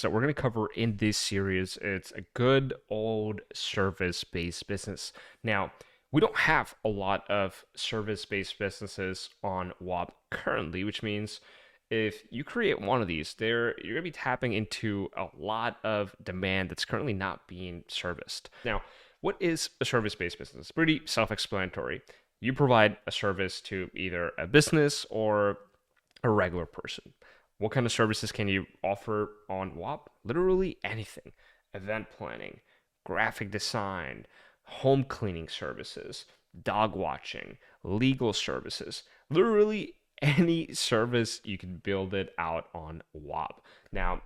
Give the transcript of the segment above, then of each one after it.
that we're going to cover in this series. It's a good old service-based business. Now, we don't have a lot of service-based businesses on Whop currently, which means if you create one of these, you're going to be tapping into a lot of demand that's currently not being serviced. Now, what is a service-based business? It's pretty self-explanatory. You provide a service to either a business or a regular person. What kind of services can you offer on Whop? Literally anything. Event planning, graphic design, home cleaning services, dog watching, legal services. Literally any service you can build it out on Whop. Now,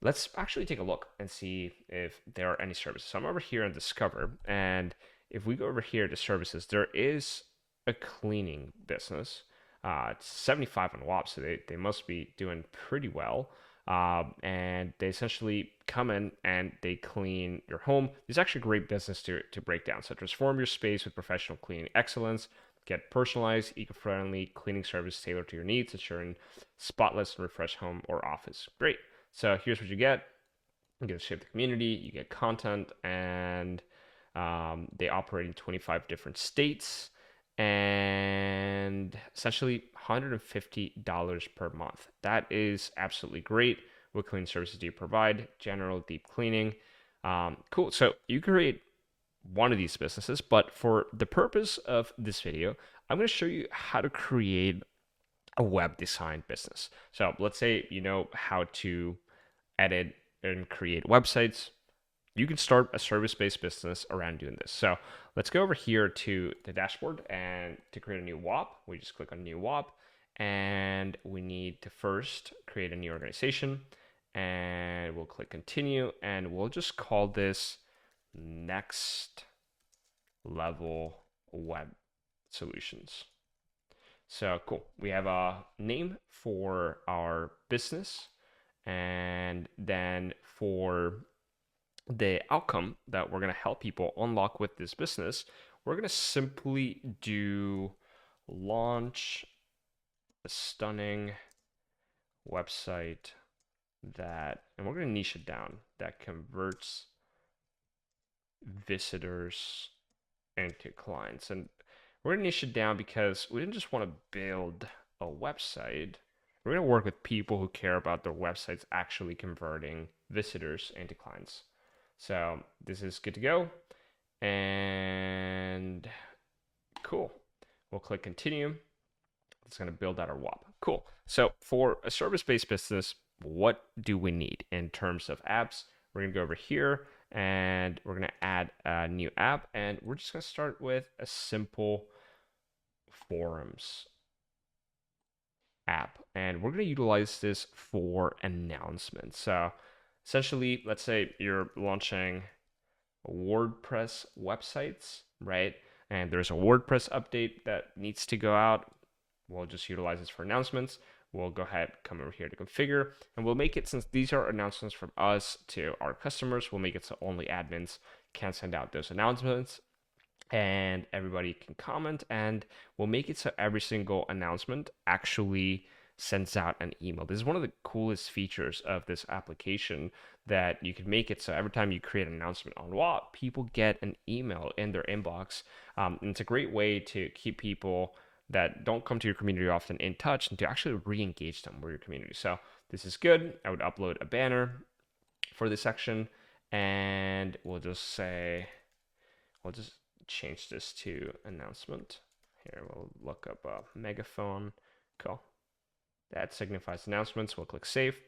let's actually take a look and see if there are any services. So I'm over here in Discover, and if we go over here to services, there is a cleaning business. It's 75 on Whop, so they must be doing pretty well. And they essentially come in and they clean your home. It's actually a great business to break down. So transform your space with professional cleaning excellence. Get personalized, eco-friendly cleaning service tailored to your needs, ensuring spotless and refreshed home or office. Great. So here's what you get. You get to shape the community, you get content, and they operate in 25 different states and essentially $150 per month. That is absolutely great. What cleaning services do you provide? General deep cleaning. Cool. So you create one of these businesses, but for the purpose of this video, I'm going to show you how to create a web design business. So let's say you know how to edit and create websites. You can start a service-based business around doing this. So let's go over here to the dashboard, and to create a new Whop, we just click on new Whop, and we need to first create a new organization, and we'll click continue, and we'll just call this next level web solutions. So cool. We have a name for our business, and then for the outcome that we're going to help people unlock with this business, we're going to simply do launch a stunning website and we're going to niche it down, that converts visitors into clients. And we're going to niche it down because we didn't just want to build a website. We're going to work with people who care about their websites actually converting visitors into clients. So this is good to go. And cool. We'll click continue. It's going to build out our Whop. Cool. So for a service-based business, what do we need in terms of apps? We're going to go over here and we're going to add a new app, and we're just going to start with a simple forums app, and we're going to utilize this for announcements. So essentially, let's say you're launching WordPress websites, right? And there's a WordPress update that needs to go out. We'll just utilize this for announcements. We'll go ahead, come over here to configure, and we'll make it, since these are announcements from us to our customers, we'll make it so only admins can send out those announcements and everybody can comment, and we'll make it so every single announcement actually sends out an email. This is one of the coolest features of this application, that you can make it so every time you create an announcement on Whop, people get an email in their inbox. And it's a great way to keep people that don't come to your community often in touch, and to actually re-engage them with your community. So this is good. I would upload a banner for this section, and we'll just change this to announcement. Here, we'll look up a megaphone. Cool. That signifies announcements. We'll click save.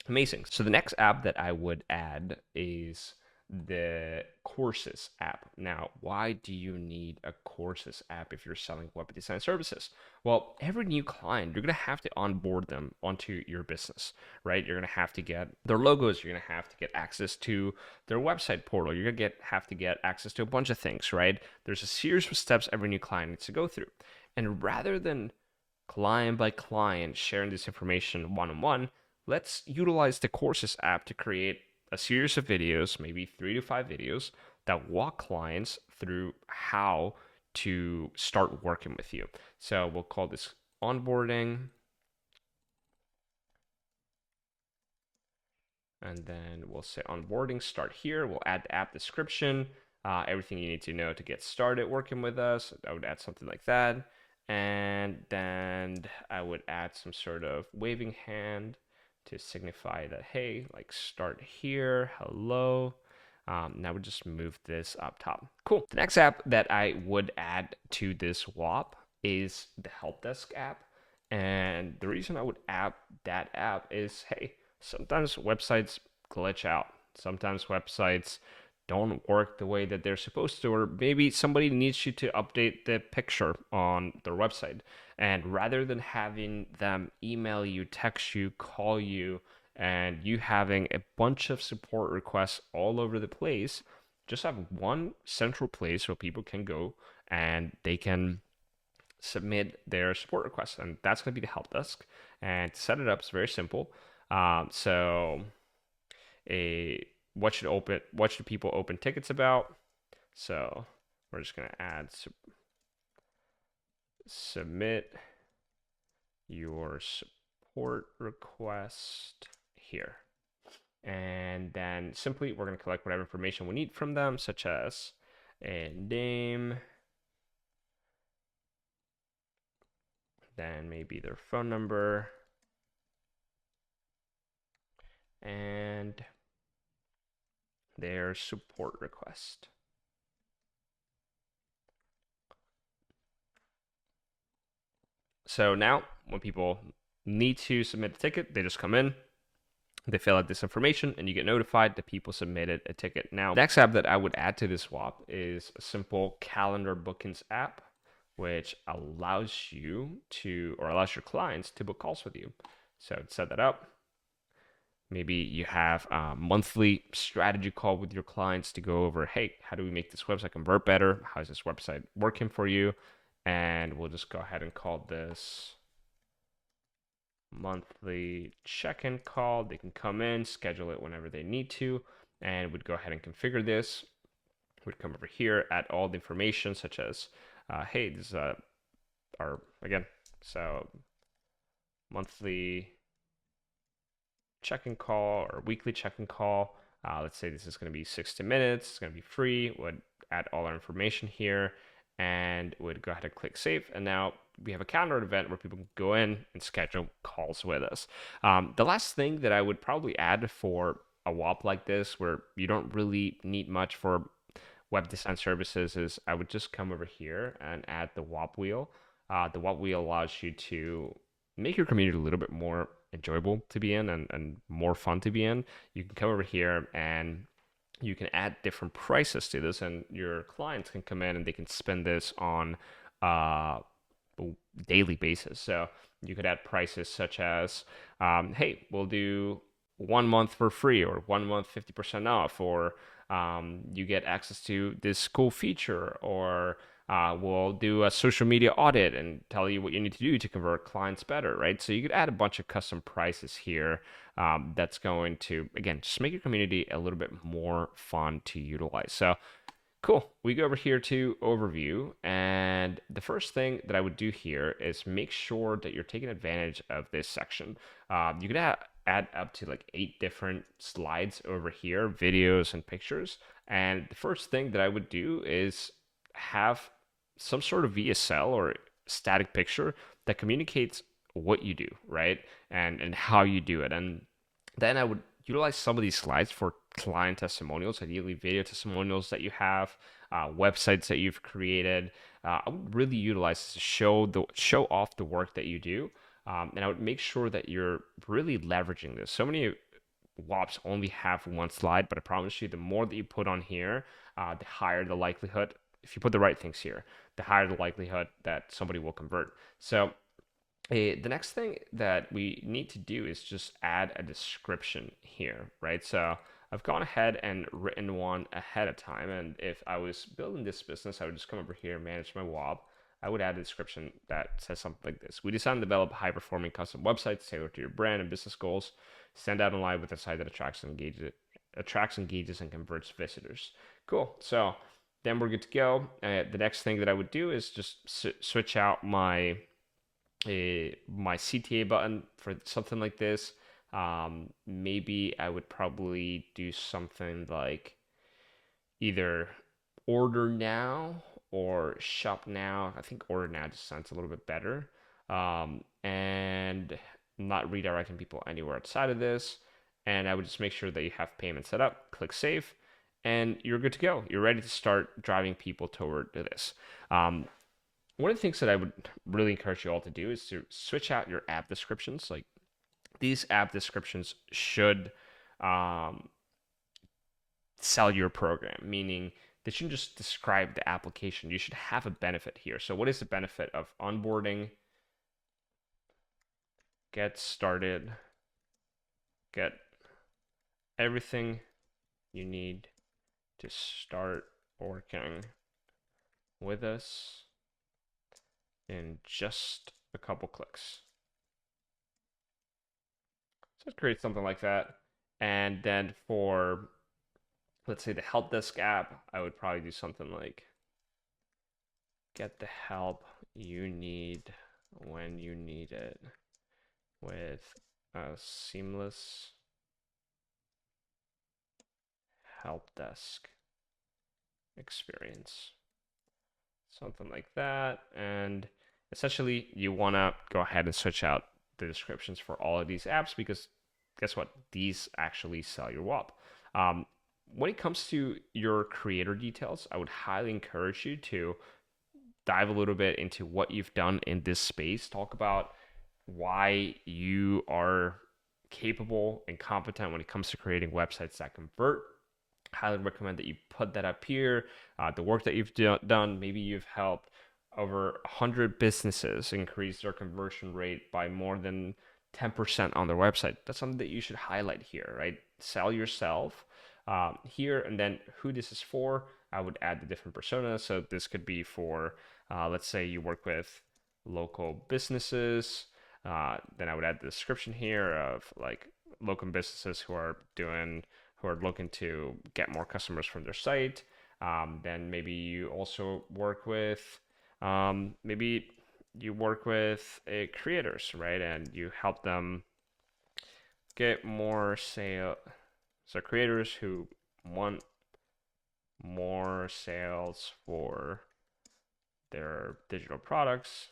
Amazing. So the next app that I would add is the courses app. Now, why do you need a courses app if you're selling web design services? Well, every new client, you're going to have to onboard them onto your business, right? You're going to have to get their logos. You're going to have to get access to their website portal. You're going to have to get access to a bunch of things, right? There's a series of steps every new client needs to go through. And rather than client by client sharing this information one-on-one, let's utilize the courses app to create a series of videos, maybe 3 to 5 videos, that walk clients through how to start working with you. So we'll call this onboarding. And then we'll say onboarding, start here. We'll add the app description, everything you need to know to get started working with us. I would add something like that. And then I would add some sort of waving hand to signify that, hey, like start here, hello. Now we just move this up top. Cool. The next app that I would add to this Whop is the help desk app. And the reason I would add that app is, hey, sometimes websites glitch out. Sometimes websites don't work the way that they're supposed to, or maybe somebody needs you to update the picture on their website. And rather than having them email you, text you, call you, and you having a bunch of support requests all over the place, just have one central place where people can go and they can submit their support requests, and that's going to be the help desk. And to set it up, it's very simple. So, what should people open tickets about? So we're just going to add submit your support request here. And then simply we're going to collect whatever information we need from them, such as a name, then maybe their phone number, and their support request. So now when people need to submit a ticket, they just come in, they fill out this information, and you get notified that people submitted a ticket. Now, the next app that I would add to this Whop is a simple calendar bookings app, which allows you to, or allows your clients to book calls with you. So to set that up, maybe you have a monthly strategy call with your clients to go over, hey, how do we make this website convert better? How is this website working for you? And we'll just go ahead and call this monthly check-in call. They can come in, schedule it whenever they need to, and we'd go ahead and configure this. We'd come over here, add all the information such as, hey, this is our, again, so monthly check-in call or weekly check-in call. Let's say this is going to be 60 minutes. It's going to be free. Would add all our information here and would go ahead and click save. And now we have a calendar event where people can go in and schedule calls with us. The last thing that I would probably add for a Whop like this, where you don't really need much for web design services, is I would just come over here and add the Whop wheel. The Whop wheel allows you to make your community a little bit more enjoyable to be in and more fun to be in. You can come over here and you can add different prices to this, and your clients can come in and they can spend this on a daily basis. So you could add prices such as, hey, we'll do 1 month for free, or 1 month 50% off, or you get access to this cool feature, or we'll do a social media audit and tell you what you need to do to convert clients better, right? So you could add a bunch of custom prices here that's going to, again, just make your community a little bit more fun to utilize. So cool. We go over here to overview, and the first thing that I would do here is make sure that you're taking advantage of this section. You could add up to like 8 different slides over here, videos and pictures. And the first thing that I would do is have some sort of VSL or static picture that communicates what you do, right? And how you do it. And then I would utilize some of these slides for client testimonials, ideally video testimonials that you have, websites that you've created. I would really utilize this to show off the work that you do, and I would make sure that you're really leveraging this. So many Whops only have one slide, but I promise you, the more that you put on here, the higher the likelihood. If you put the right things here, the higher the likelihood that somebody will convert. So the next thing that we need to do is just add a description here, right? So I've gone ahead and written one ahead of time. And if I was building this business, I would just come over here, manage my Whop. I would add a description that says something like this. We design and develop high-performing custom websites tailored to your brand and business goals. Stand out in live with a site that attracts, engages, and converts visitors. Cool. So then we're good to go. The next thing that I would do is just switch out my CTA button for something like this. Maybe I would probably do something like either order now or shop now. I think order now just sounds a little bit better. And not redirecting people anywhere outside of this. And I would just make sure that you have payment set up, click save, and you're good to go. You're ready to start driving people toward this. Um, One of the things that I would really encourage you all to do is to switch out your app descriptions. Like these app descriptions should um, sell your program, meaning they shouldn't just describe the application. You should have a benefit here. So, what is the benefit of onboarding? Get started, get everything you need to start working with us in just a couple clicks. So, create something like that. And then for, let's say, the help desk app, I would probably do something like get the help you need when you need it with a seamless help desk experience. Something like that. And essentially, you want to go ahead and switch out the descriptions for all of these apps because guess what? These actually sell your Whop. Um, when it comes to your creator details, I would highly encourage you to dive a little bit into what you've done in this space. Talk about why you are capable and competent when it comes to creating websites that convert. Highly recommend that you put that up here. The work that you've done, maybe you've helped over 100 businesses increase their conversion rate by more than 10% on their website. That's something that you should highlight here, right? Sell yourself here, and then who this is for. I would add the different personas. So this could be for, let's say you work with local businesses. Then I would add the description here of like local businesses who are looking to get more customers from their site. Then maybe you also work with maybe you work with creators, right? And you help them get more sale. So creators who want more sales for their digital products.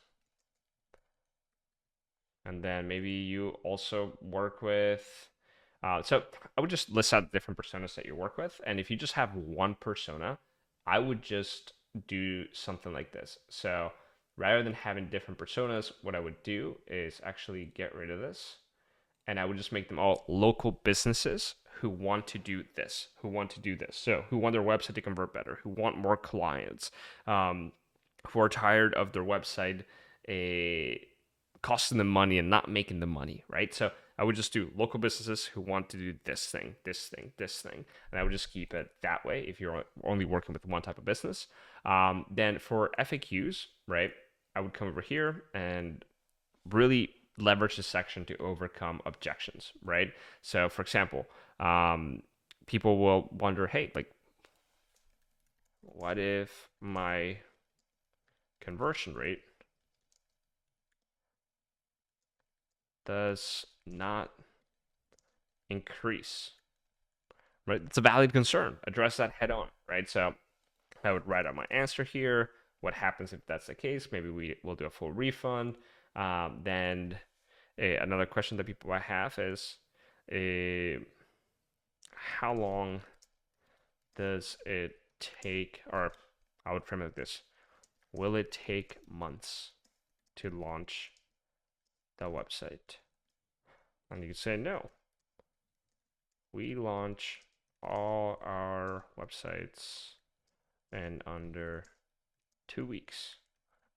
And then maybe you also work with so I would just list out different personas that you work with. And if you just have one persona, I would just do something like this. So rather than having different personas, what I would do is actually get rid of this. And I would just make them all local businesses who want to do this, who want to do this. So who want their website to convert better, who want more clients, who are tired of their website a costing them money and not making them money, right? So I would just do local businesses who want to do this thing, this thing, this thing, and I would just keep it that way if you're only working with one type of business. Then for FAQs, right, I would come over here and really leverage this section to overcome objections, right? So, for example, people will wonder, hey, like, what if my conversion rate does not increase, right? It's a valid concern. Address that head on, right? So I would write out my answer here. What happens if that's the case? Maybe we will do a full refund. Then another question that people might have is, how long does it take, or I would frame it like this, will it take months to launch the website? And you say no. We launch all our websites in under 2 weeks,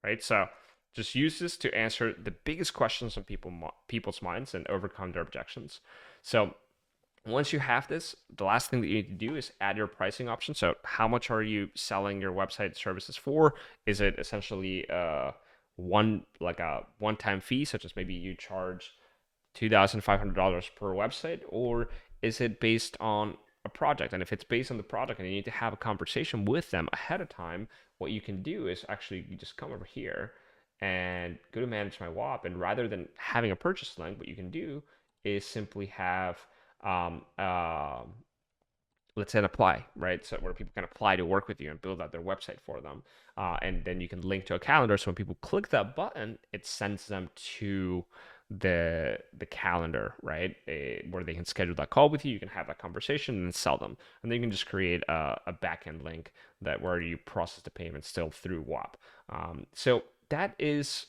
right? So just use this to answer the biggest questions on people's minds and overcome their objections. So once you have this, the last thing that you need to do is add your pricing option. So how much are you selling your website services for? Is it essentially a one-time fee, such as maybe you charge $2,500 per website, or is it based on a project? And if it's based on the project and you need to have a conversation with them ahead of time, what you can do is actually you just come over here and go to manage my Whop, and rather than having a purchase link, what you can do is simply have um, uh, let's say an apply, right? So where people can apply to work with you and build out their website for them. And then you can link to a calendar. So when people click that button, it sends them to the calendar, right? Where they can schedule that call with you. You can have that conversation and sell them. And then you can just create a backend link that where you process the payment still through Whop. So that is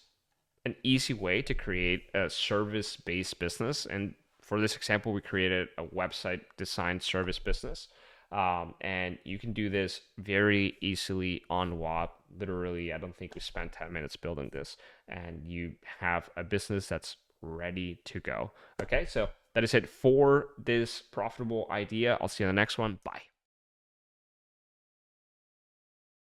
an easy way to create a service based business. And for this example, we created a website design service business. And you can do this very easily on Whop. Literally, I don't think we spent 10 minutes building this, and you have a business that's ready to go. Okay, so that is it for this profitable idea. I'll see you on the next one. Bye.